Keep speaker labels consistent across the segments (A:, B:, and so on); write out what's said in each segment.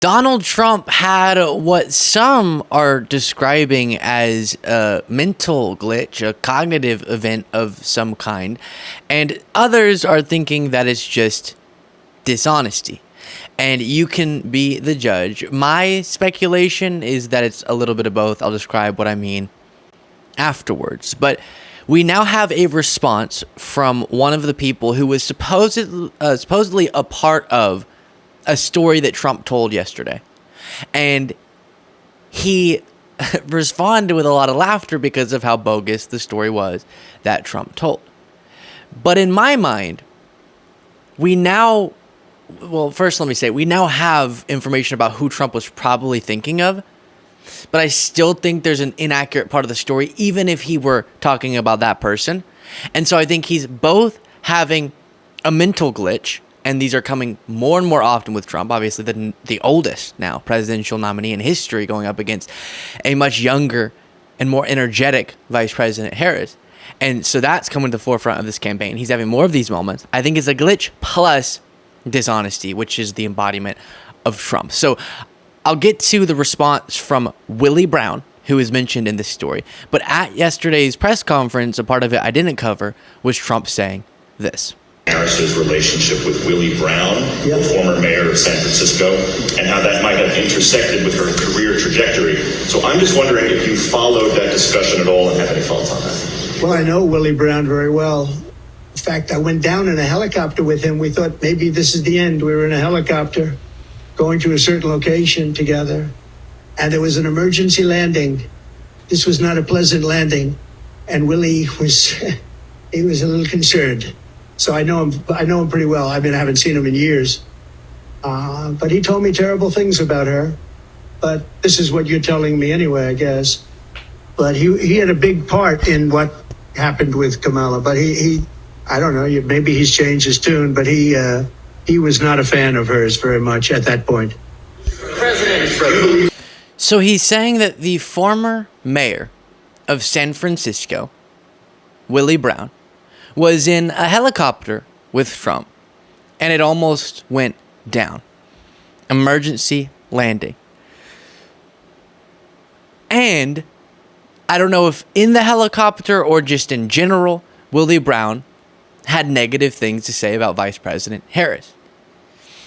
A: Donald Trump had what some are describing as a mental glitch, a cognitive event of some kind, and others are thinking that it's just dishonesty. And you can be the judge. My speculation is that it's a little bit of both. I'll describe what I mean afterwards. But we now have a response from one of the people who was supposedly a part of a story that Trump told yesterday. And he responded with a lot of laughter because of how bogus the story was that Trump told. But in my mind, we now have information about who Trump was probably thinking of. But I still think there's an inaccurate part of the story, even if he were talking about that person. And so I think he's both having a mental glitch, and these are coming more and more often with Trump, obviously the oldest now presidential nominee in history, going up against a much younger and more energetic Vice President Harris. And so that's coming to the forefront of this campaign. He's having more of these moments. I think it's a glitch plus dishonesty, which is the embodiment of Trump. So I'll get to the response from Willie Brown, who is mentioned in this story. But at yesterday's press conference, a part of it I didn't cover was Trump saying this.
B: Harris's relationship with Willie Brown, the former mayor of San Francisco, and how that might have intersected with her career trajectory. So I'm just wondering if you followed that discussion at all and have any thoughts on that.
C: Well, I know Willie Brown very well. In fact, I went down in a helicopter with him. We thought maybe this is the end. We were in a helicopter going to a certain location together, and there was an emergency landing. This was not a pleasant landing, and Willie was he was a little concerned. So I know him pretty well. I haven't seen him in years. But he told me terrible things about her. But this is what you're telling me anyway, I guess. But he had a big part in what happened with Kamala. But I don't know, maybe he's changed his tune, but he was not a fan of hers very much at that point.
A: So he's saying that the former mayor of San Francisco, Willie Brown, was in a helicopter with Trump, and it almost went down. Emergency landing. And I don't know if in the helicopter or just in general, Willie Brown had negative things to say about Vice President Harris.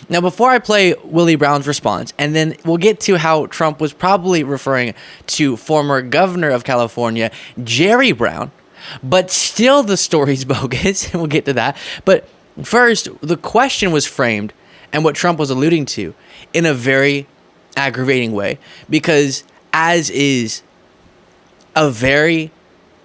A: Now, before I play Willie Brown's response, and then we'll get to how Trump was probably referring to former governor of California, Jerry Brown, but still the story's bogus, and we'll get to that. But first, the question was framed, and what Trump was alluding to, in a very aggravating way, because as is a very,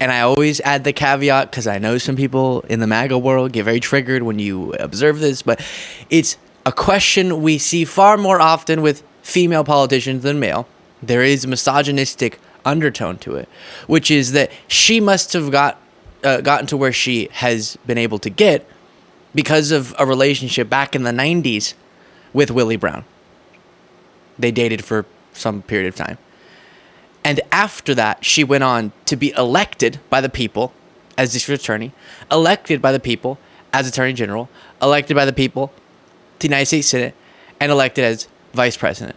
A: and I always add the caveat because I know some people in the MAGA world get very triggered when you observe this, but it's a question we see far more often with female politicians than male. There is a misogynistic undertone to it, which is that she must have gotten to where she has been able to get because of a relationship back in the 90s with Willie Brown. They dated for some period of time. And after that, she went on to be elected by the people as district attorney, elected by the people as attorney general, elected by the people to the United States Senate, and elected as vice president.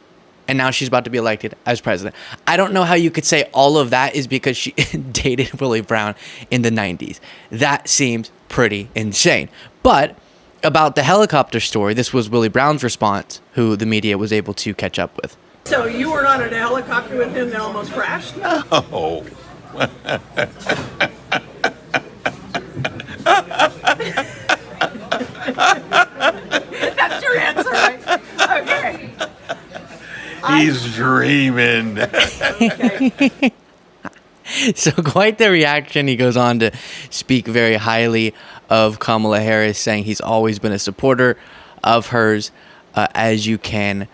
A: And now she's about to be elected as president. I don't know how you could say all of that is because she dated Willie Brown in the 90s. That seems pretty insane. But about the helicopter story, this was Willie Brown's response, who the media was able to catch up with.
D: So you were on a helicopter with him that almost crashed?
E: Oh.
D: That's your answer, right? Okay.
E: He's dreaming.
D: Okay.
A: So quite the reaction. He goes on to speak very highly of Kamala Harris, saying he's always been a supporter of hers, as you can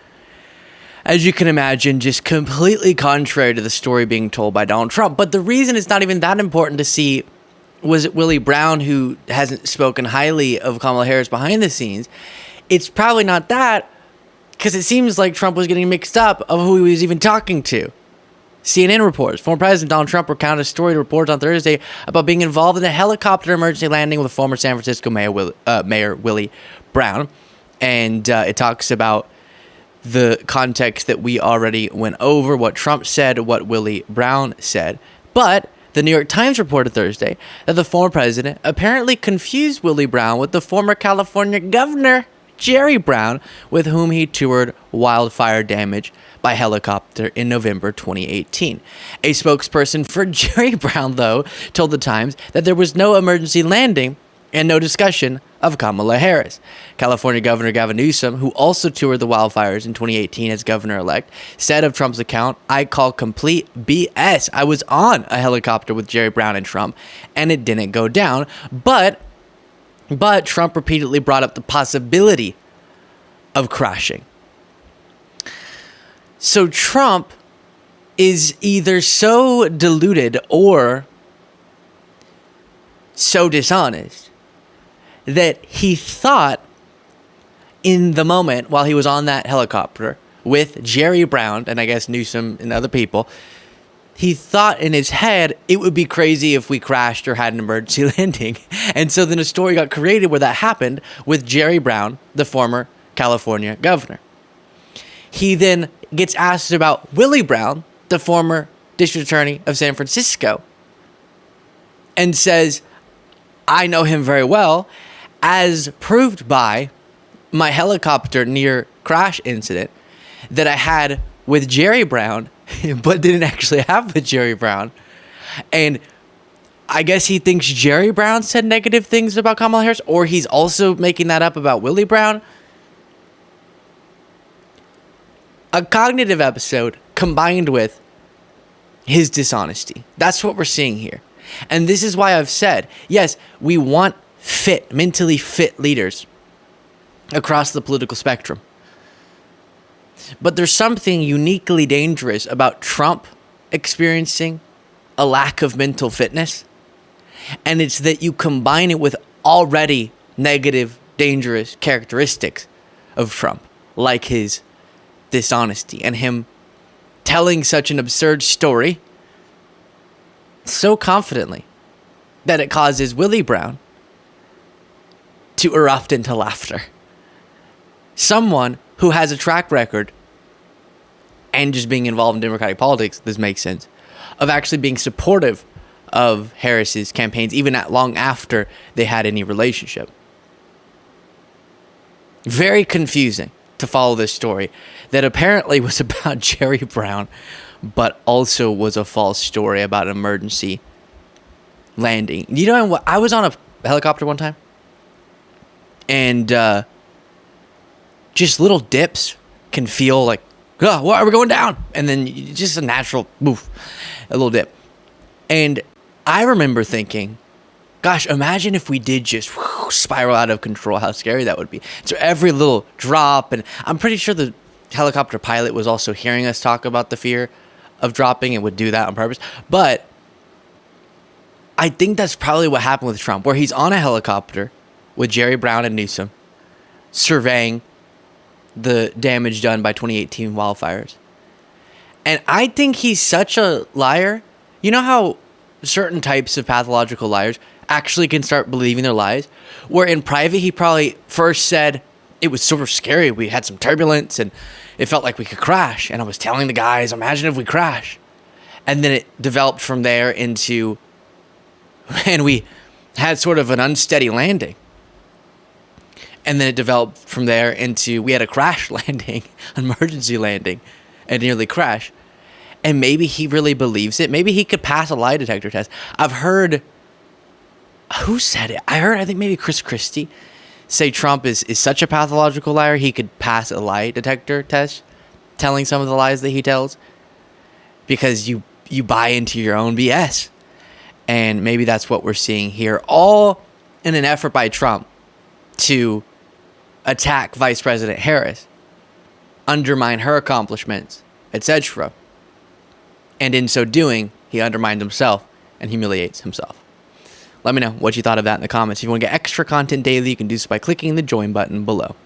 A: imagine, just completely contrary to the story being told by Donald Trump. But the reason it's not even that important to see was it Willie Brown, who hasn't spoken highly of Kamala Harris behind the scenes. It's probably not that, because it seems like Trump was getting mixed up of who he was even talking to. CNN reports, former President Donald Trump recounted a story to reporters on Thursday about being involved in a helicopter emergency landing with former San Francisco Mayor Willie Brown. And it talks about the context that we already went over, what Trump said, what Willie Brown said. But the New York Times reported Thursday that the former president apparently confused Willie Brown with the former California governor, Jerry Brown, with whom he toured wildfire damage by helicopter in November 2018. A spokesperson for Jerry Brown, though, told the Times that there was no emergency landing and no discussion of Kamala Harris. California Governor Gavin Newsom, who also toured the wildfires in 2018 as governor-elect, said of Trump's account, "I call complete BS. I was on a helicopter with Jerry Brown and Trump, and it didn't go down." But Trump repeatedly brought up the possibility of crashing. So Trump is either so deluded or so dishonest that he thought in the moment while he was on that helicopter with Jerry Brown and I guess Newsom and other people, he thought in his head it would be crazy if we crashed or had an emergency landing. And so then a story got created where that happened with Jerry Brown, the former California governor. He then gets asked about Willie Brown, the former district attorney of San Francisco, and says, "I know him very well, as proved by my helicopter near crash incident that I had with Jerry Brown, but didn't actually have with Jerry Brown." And I guess he thinks Jerry Brown said negative things about Kamala Harris, or he's also making that up about Willie Brown. A cognitive episode combined with his dishonesty. That's what we're seeing here. And this is why I've said, yes, we want fit, mentally fit leaders across the political spectrum. But there's something uniquely dangerous about Trump experiencing a lack of mental fitness. And it's that you combine it with already negative, dangerous characteristics of Trump, like his dishonesty and him telling such an absurd story so confidently that it causes Willie Brown to erupt into laughter. Someone who has a track record, and just being involved in Democratic politics, this makes sense, of actually being supportive of Harris's campaigns, even long after they had any relationship. Very confusing to follow this story that apparently was about Jerry Brown, but also was a false story about an emergency landing. You know what? I was on a helicopter one time, and just little dips can feel like, oh, what, are we going down? And then just a natural move, a little dip. And I remember thinking, gosh, imagine if we did just spiral out of control, how scary that would be. So every little drop, and I'm pretty sure the helicopter pilot was also hearing us talk about the fear of dropping and would do that on purpose. But I think that's probably what happened with Trump, where he's on a helicopter with Jerry Brown and Newsom surveying the damage done by 2018 wildfires. And I think he's such a liar. You know how certain types of pathological liars actually can start believing their lies? Where in private, he probably first said, it was sort of scary. We had some turbulence and it felt like we could crash. And I was telling the guys, imagine if we crash. And then it developed from there into, and we had sort of an unsteady landing. And then it developed from there into, we had a crash landing, an emergency landing, and nearly crash. And maybe he really believes it. Maybe he could pass a lie detector test. I've heard, who said it? I think maybe Chris Christie say Trump is such a pathological liar, he could pass a lie detector test, telling some of the lies that he tells, because you buy into your own BS. And maybe that's what we're seeing here, all in an effort by Trump to attack Vice President Harris, undermine her accomplishments, etc. And in so doing, he undermines himself and humiliates himself. Let me know what you thought of that in the comments. If you want to get extra content daily, you can do so by clicking the join button below.